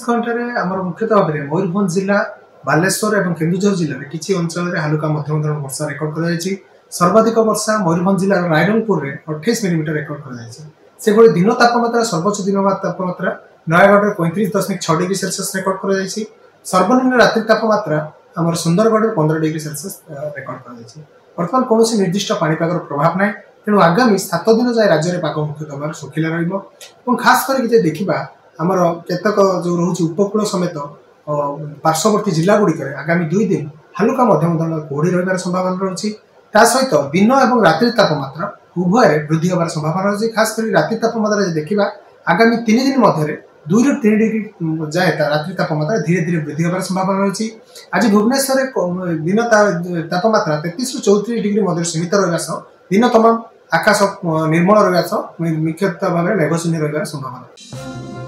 घंटे आम मुख्यतः भाव में मयूरभंज जिला बालेश्वर और केन्दुझर जिले में किसी अंचल हालुका मध्यम धरण वर्षा रेकर्ड कर सर्वाधिक वर्षा मयूरभंज जिला रायरंगपुर में 28 मिलीमीटर रेकर्ड कर दिन तापमात्रा सर्वोच्च दिन तापमात्रा नयगढ़ में 35.6 डिग्री सेल्सियस रेकर्ड कर सर्वनिम्न रात्रि तापमात्रा आम सुंदरगढ़ में 15 डिग्री सेल्सियस रेकर्ड कर बर्तमान कौन निर्दिष्ट पाणीपागर प्रभाव ना तेणु आगामी 7 दिन जाए राज्य में पाग मुख्यतः भाव शुखिला खास करके देखा आमर केतक जो रोचे उपकूल समेत पार्श्ववर्ती जिला गुड़िक आगामी 2 दिन हालुका मध्यम धरण कुहड़ी रही संभावना रही सहित दिन और रात्रि तापमात्रा उभय वृद्धि होवार संभावना रही खास कर रात्रि तापमात्रा देखा आगामी 3 दिन मध्य 2 ରୁ 3 डिग्री जाए रात्रि तापमात्रा धीरे धीरे वृद्धि होवार संभावना रही आज भुवनेश्वर दिन तापमात्रा 33 ରୁ 34 डिग्री मध्य सीमित रहा दिन तमाम आकाश निर्मल रहा मुख्यतः भाव में मेघशून्य रही संभावना।